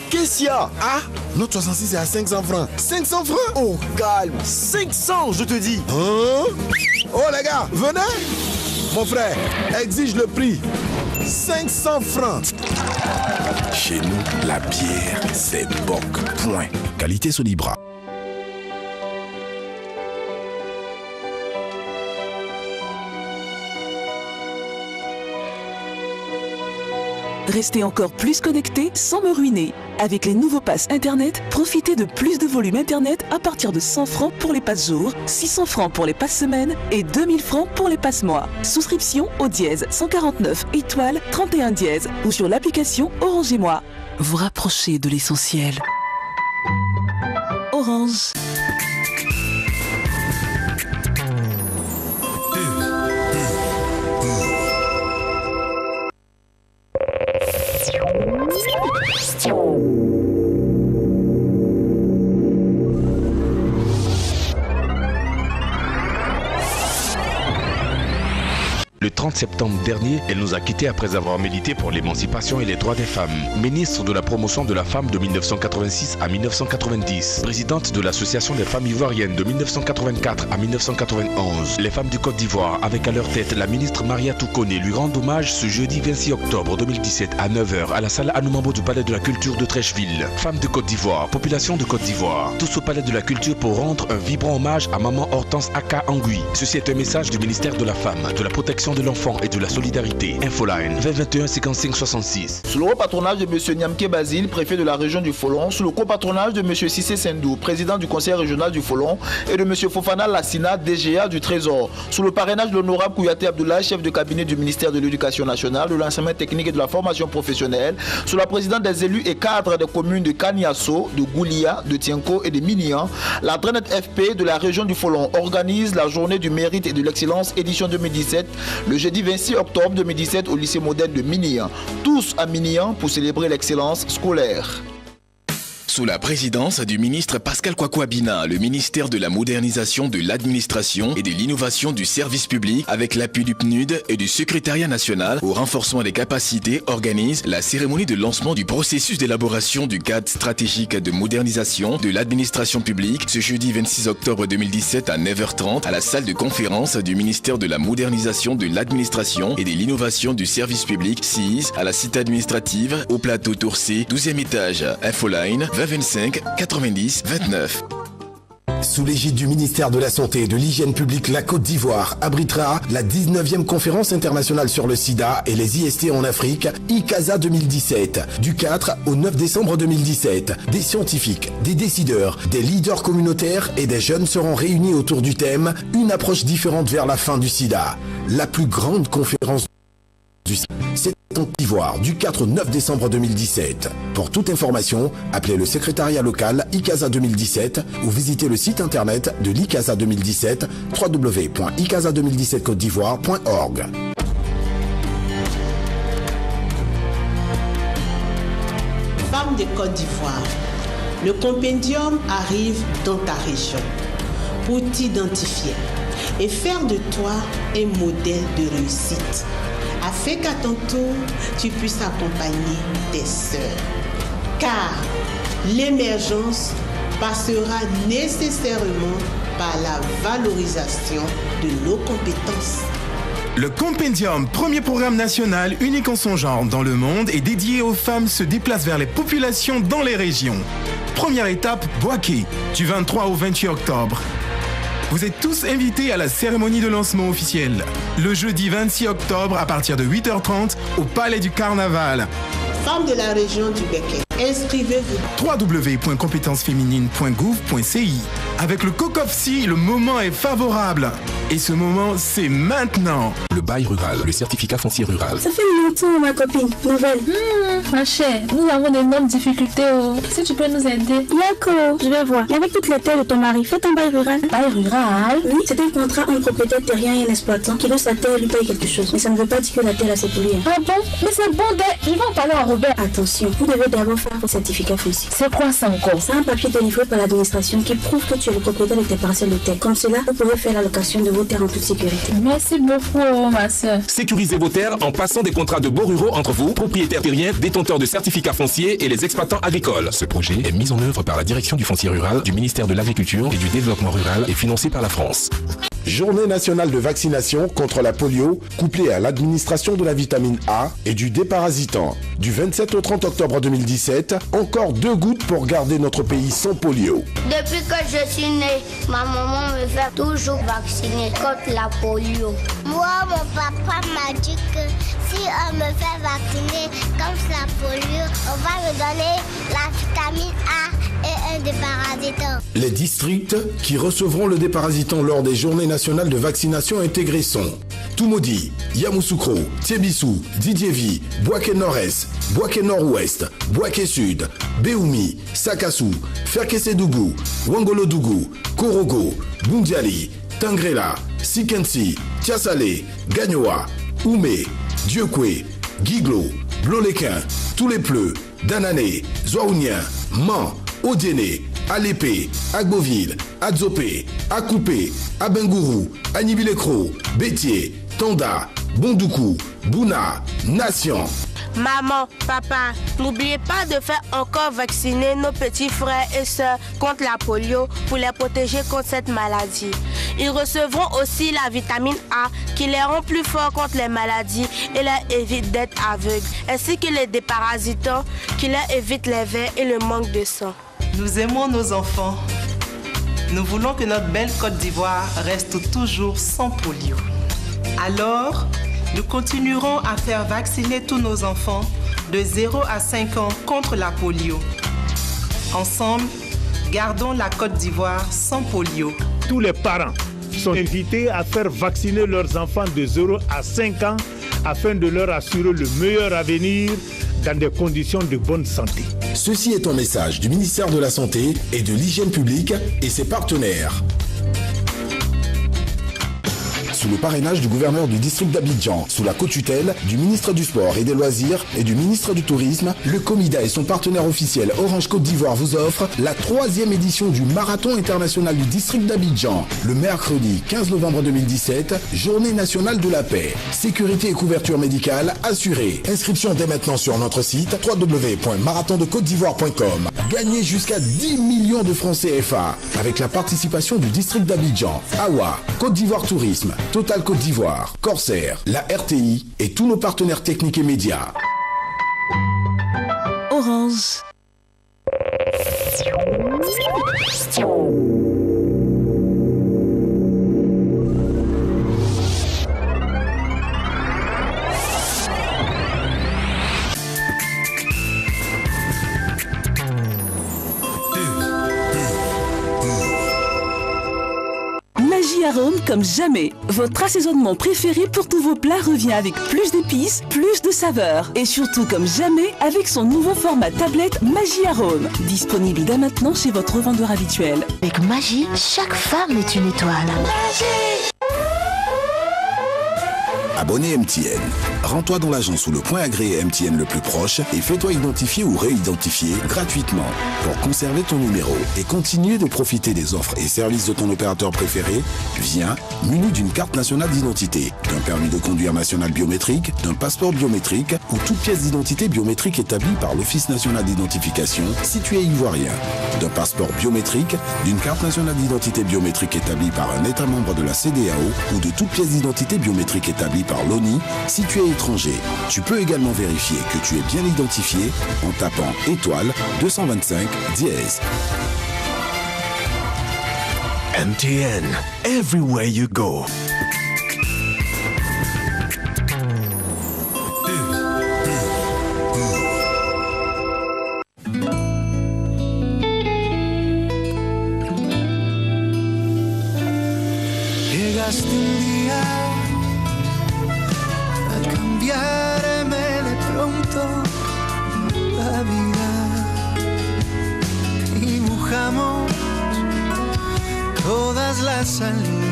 Qu'est-ce qu'il y a? Ah, notre 66 est à 500 francs. 500 francs? Oh, calme. 500, je te dis. Hein? Oh les gars, venez. Mon frère, exige le prix. 500 francs. Chez nous, la bière, c'est Bock. Point. Qualité Solibra. Restez encore plus connectés sans me ruiner. Avec les nouveaux passes Internet, profitez de plus de volume Internet à partir de 100 francs pour les passes jours, 600 francs pour les passes semaines et 2000 francs pour les passes mois. Souscription au dièse 149 étoile 31 dièse ou sur l'application Orange et Moi. Vous rapprochez de l'essentiel. Orange. Le 30 septembre dernier, elle nous a quittés après avoir milité pour l'émancipation et les droits des femmes. Ministre de la promotion de la femme de 1986 à 1990. Présidente de l'Association des femmes ivoiriennes de 1984 à 1991. Les femmes du Côte d'Ivoire, avec à leur tête la ministre Maria Toukone, lui rendent hommage ce jeudi 26 octobre 2017 à 9h à la salle Anoumambo du Palais de la Culture de Trècheville. Femmes de Côte d'Ivoire, population de Côte d'Ivoire, tous au Palais de la Culture pour rendre un vibrant hommage à Maman Hortense Aka Angui. Ceci est un message du ministère de la Femme, de la Protection de l'Enfant et de la Solidarité. Infoline 2021 55 66. Sous le haut patronage de M. Niamke Basile, préfet de la région du Folon, sous le copatronage de M. Sissé Sendou, président du conseil régional du Folon, et de M. Fofana Lassina, DGA du Trésor, sous le parrainage de l'honorable Kouyaté Abdoulaye, chef de cabinet du ministère de l'Éducation nationale, de l'enseignement technique et de la formation professionnelle, sous la présidence des élus et cadres des communes de Kaniasso, de Goulia, de Tienko et de Minian, la Dranet FP de la région du Folon organise la journée du mérite et de l'excellence édition 2017, le jeudi 26 octobre 2017 au lycée moderne de Minian. Tous à Minian pour célébrer l'excellence scolaire. Sous la présidence du ministre Pascal Kwakwa-Bina, le ministère de la modernisation de l'administration et de l'innovation du service public, avec l'appui du PNUD et du secrétariat national au renforcement des capacités, organise la cérémonie de lancement du processus d'élaboration du cadre stratégique de modernisation de l'administration publique ce jeudi 26 octobre 2017 à 9h30 à la salle de conférence du ministère de la modernisation de l'administration et de l'innovation du service public 6 à la cité administrative au plateau Tourcé, 12e étage. Infoline 25 90 29. Sous l'égide du ministère de la Santé et de l'Hygiène publique, la Côte d'Ivoire abritera la 19e conférence internationale sur le sida et les IST en Afrique, ICASA 2017. Du 4 au 9 décembre 2017, des scientifiques, des décideurs, des leaders communautaires et des jeunes seront réunis autour du thème « Une approche différente vers la fin du sida ». La plus grande conférence c'est en Côte d'Ivoire du 4 au 9 décembre 2017. Pour toute information, appelez le secrétariat local ICASA 2017 ou visitez le site internet de l'ICASA 2017 www.icasa2017côtedivoire.org. Femmes de Côte d'Ivoire, le compendium arrive dans ta région pour t'identifier et faire de toi un modèle de réussite, afin qu'à ton tour, tu puisses accompagner tes sœurs. Car l'émergence passera nécessairement par la valorisation de nos compétences. Le Compendium, premier programme national unique en son genre dans le monde et dédié aux femmes, se déplace vers les populations dans les régions. Première étape, Bouaké, du 23 au 28 octobre. Vous êtes tous invités à la cérémonie de lancement officielle, le jeudi 26 octobre à partir de 8h30 au Palais du Carnaval. Femmes de la région du Béquet, inscrivez-vous. www.compétenceféminine.gouv.ci. Avec le COCOFSI, le moment est favorable. Et ce moment, c'est maintenant. Le bail rural, le certificat foncier rural. Ça fait longtemps, ma copine. Nouvelle. Ma chère, nous avons d'énormes difficultés. Si tu peux nous aider. D'accord, je vais voir. Et avec toutes les terres de ton mari, fais ton bail rural. Bail rural? Oui, c'est un contrat entre propriétaire terrien et un exploitant qui veut sa terre lui paye quelque chose. Mais ça ne veut pas dire que la terre a ses polluants. Ah bon? Mais c'est bon, je vais en parler à Robert. Attention, vous devez d'abord faire faire votre certificat foncier. C'est quoi ça encore? C'est un papier délivré par l'administration qui prouve que tu es le propriétaire de tes parcelles de terre. Comme cela, vous pouvez faire la location de vos terres en toute sécurité. Merci beaucoup, ma soeur. Sécurisez vos terres en passant des contrats de baux ruraux entre vous, propriétaires terriens, détenteurs de certificats fonciers et les exploitants agricoles. Ce projet est mis en œuvre par la Direction du foncier rural du ministère de l'Agriculture et du Développement rural et financé par la France. Journée nationale de vaccination contre la polio, couplée à l'administration de la vitamine A et du déparasitant. Du 27 au 30 octobre 2017, encore 2 gouttes pour garder notre pays sans polio. Depuis que je suis née, ma maman me fait toujours vacciner contre la polio. Moi, mon papa m'a dit que si on me fait vacciner contre la polio, on va me donner la vitamine A et un déparasitant. Les districts qui recevront le déparasitant lors des journées nationales de vaccination intégrées sont Toumoudi, Yamoussoukro, Tiebissou, Didievi, Bouaké Nord-Est, Bouaké Nord-Ouest, Bouaké Sud, Béoumi, Sakassou, Ferkessédougou, Wangolodougou, Korogo, Bundiali, Tangrela, Sikensi, Tiasalé, Gagnoa, Oumé, Dieukoué, Guiglo, Bloléquin, Toulépleu, Danané, Zouaounien, Man, Odiéné, Alépé, Agboville, Adzopé, Akoupé, Abengourou, Anibilekro, Bétier, Tanda, Bondoukou, Bouna, Nation. Maman, papa, n'oubliez pas de faire encore vacciner nos petits frères et sœurs contre la polio pour les protéger contre cette maladie. Ils recevront aussi la vitamine A qui les rend plus forts contre les maladies et leur évite d'être aveugles, ainsi que les déparasitants qui leur évitent les vers et le manque de sang. Nous aimons nos enfants. Nous voulons que notre belle Côte d'Ivoire reste toujours sans polio. Alors, nous continuerons à faire vacciner tous nos enfants de 0 à 5 ans contre la polio. Ensemble, gardons la Côte d'Ivoire sans polio. Tous les parents sont invités à faire vacciner leurs enfants de 0 à 5 ans afin de leur assurer le meilleur avenir dans des conditions de bonne santé. Ceci est un message du ministère de la Santé et de l'Hygiène publique et ses partenaires. Sous le parrainage du gouverneur du district d'Abidjan, sous la co-tutelle du ministre du Sport et des Loisirs et du ministre du Tourisme, le Comida et son partenaire officiel Orange Côte d'Ivoire vous offrent la 3e édition du Marathon international du district d'Abidjan. Le mercredi 15 novembre 2017, journée nationale de la paix. Sécurité et couverture médicale assurée. Inscription dès maintenant sur notre site www.marathondecôted'ivoire.com. Gagnez jusqu'à 10 millions de francs CFA avec la participation du district d'Abidjan, AWA, Côte d'Ivoire Tourisme, Total Côte d'Ivoire, Corsair, la RTI et tous nos partenaires techniques et médias. Orange. Magie Arôme comme jamais. Votre assaisonnement préféré pour tous vos plats revient avec plus d'épices, plus de saveurs. Et surtout comme jamais avec son nouveau format tablette Magie Arôme. Disponible dès maintenant chez votre revendeur habituel. Avec Magie, chaque femme est une étoile. Magie! Abonné MTN. Rends-toi dans l'agence ou le point agréé MTN le plus proche et fais-toi identifier ou réidentifier gratuitement pour conserver ton numéro et continuer de profiter des offres et services de ton opérateur préféré. Viens muni d'une carte nationale d'identité, d'un permis de conduire national biométrique, d'un passeport biométrique ou toute pièce d'identité biométrique établie par l'Office national d'identification si tu es ivoirien, d'un passeport biométrique, d'une carte nationale d'identité biométrique établie par un État membre de la CEDEAO ou de toute pièce d'identité biométrique établie par l'ONI si tu es étranger. Tu peux également vérifier que tu es bien identifié en tapant étoile 225 dièse. MTN, everywhere you go. Llegaste un día a cambiarme de pronto la vida. Dibujamos todas las salidas